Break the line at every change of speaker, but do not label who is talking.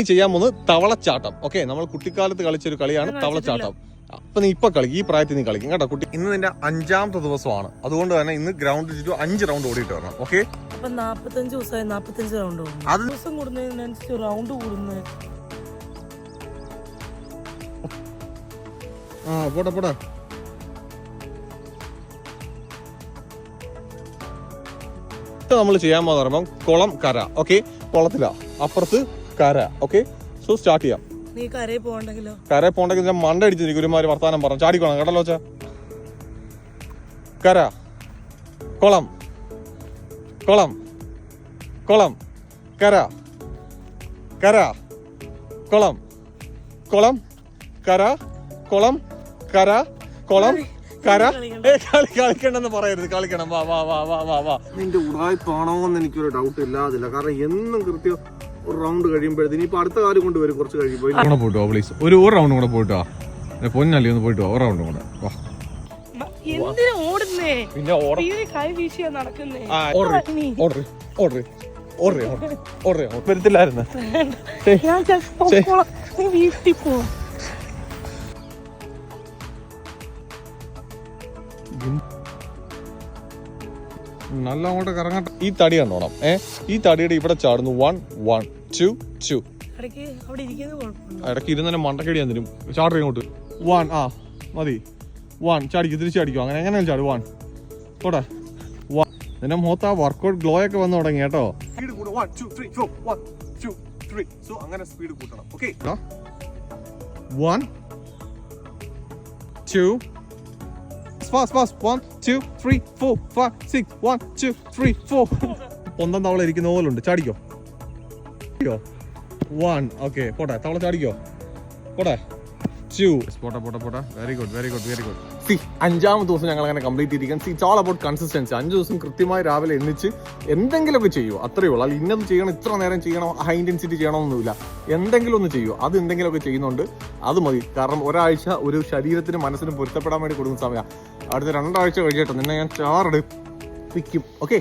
ചെയ്യാൻ പോകുന്നത് തവളച്ചാട്ടം. ഓക്കെ, നമ്മൾ കുട്ടിക്കാലത്ത് കളിച്ചൊരു കളിയാണ് തവളച്ചാട്ടം. അപ്പൊ നീ ഇപ്പൊ കളിക്കും, ഈ പ്രായത്തിൽ നീ കളിക്കും കേട്ടോ കുട്ടി. ഇന്ന് നിന്റെ 5ാമത്തെ ദിവസമാണ്, അതുകൊണ്ട് തന്നെ ഇന്ന് ഗ്രൗണ്ട് ചുറ്റും 5 റൗണ്ട് ഓടിയിട്ട് വരണം. ഓക്കെ,
45 ദിവസമായി 45 റൗണ്ട് അത് ദിവസം കൂടുന്നതിനനുസരിച്ച് റൗണ്ട് കൂടുന്നത്.
പോട്ടെ പോട്ടെ. നമ്മൾ ചെയ്യാൻ പോകുന്ന പറയുമ്പോൾ കുളം കര. ഓക്കെ, കുളത്തിലാ, അപ്പുറത്ത് കര. ഓക്കെ, സോ സ്റ്റാർട്ട് ചെയ്യാം.
നീ കരയിൽ പോകണ്ടെങ്കിലോ?
കരയിൽ പോകണ്ടെങ്കിൽ ഞാൻ മണ്ട അടിച്ചിരിക്കും. ഒരുമാതിരി വർത്താനം പറഞ്ഞു ചാടിക്കോണം കേട്ടല്ലോ. വെച്ചാ കര, കുളം, കുളം, കുളം, കര, കര, കുളം, കുളം, കര, കുളം, കര, കുളം, കര. കളിക്കണ്ടെന്ന് പറയരുത്, കളിക്കണം. വാ വാ വാ വാ വാ വാ. നിന്റെ ഉടായ്പാണോന്ന് എനിക്കൊരു ഡൗട്ട് ഇല്ലാതില്ല. കാരണം എന്നും കൃത്യം ഒരു റൗണ്ട് കഴിയുമ്പോഴത്തേന് ഇപ്പൊ അടുത്ത കാര്യം കൊണ്ട് വരും. കുറച്ച് കഴിയുമ്പോൾ പോയിട്ടോ പ്ലീസ്, ഒരു റൗണ്ട് കൂടെ പോയിട്ടോ. പൊന്നല്ലേ ഒന്ന് പോയിട്ടോ, ഒരു റൗണ്ട് കൂടെ. പിന്നെ വരത്തില്ലായിരുന്നു. നല്ല അങ്ങോട്ട് കറങ്ങട്ടെ. ഈ തടി കണ്ടോണം. ഈ തടിയുടെ ഇവിടെ ചാടുന്നു. 1 1 2 2. ഇടയ്ക്ക് ഇരുന്നെ മണ്ടക്കടി തരും. ചാടും ഇങ്ങോട്ട്. 1 മതി. 1 ചാടിക്കും, തിരിച്ചടിക്കും. അങ്ങനെ എങ്ങനെ ചാടും. 1 പോട്ടെ. 1 നിന്റെ മുഖത്ത് ആ വർക്കൗട്ട് ഗ്ലോ ഒക്കെ വന്നു തുടങ്ങി കേട്ടോ. സ്പീഡ് കൂട്ടും. 1 2 3 4 1 2 3. സോ അങ്ങനെ സ്പീഡ് കൂട്ടണം. Okay, 1 2 fast 1 2 3 4 5 6 1 2 3 4. ഒന്നാം തവള ഇരിക്കുന്ന പോലുണ്ട്. ചാടിക്കോ. 1 ഓക്കെ, പോട്ടെ. തവള ചാടിക്കോ. പോട്ടെ. 2 പോട്ടെ പോട്ടെ പോട്ടെ. Very good very good very good. 5ാമത്തെ ദിവസം ഞങ്ങൾ അങ്ങനെ കംപ്ലീറ്റ് ചെയ്തിരിക്കാൻ. It's all about consistency. 5 ദിവസം കൃത്യമായി രാവിലെ എണ്ണിച്ച് എന്തെങ്കിലുമൊക്കെ ചെയ്യൂ, അത്രയേ ഉള്ളൂ. അല്ല ഇന്നത് ചെയ്യണം, ഇത്ര നേരം ചെയ്യണം, ഹൈ ഇന്റൻസിറ്റി ചെയ്യണമെന്നൊന്നുമില്ല. എന്തെങ്കിലും ഒന്ന് ചെയ്യൂ. അത് എന്തെങ്കിലുമൊക്കെ ചെയ്യുന്നുണ്ട്, അത് മതി. കാരണം ഒരാഴ്ച ഒരു ശരീരത്തിനും മനസ്സിനും പൊരുത്തപ്പെടാൻ വേണ്ടി കൊടുക്കുന്ന സമയമാണ്. അടുത്ത 2 ആഴ്ച കഴിഞ്ഞിട്ട് നിന്നെ ഞാൻ ചാറെടുപ്പിക്കും. ഓക്കെ.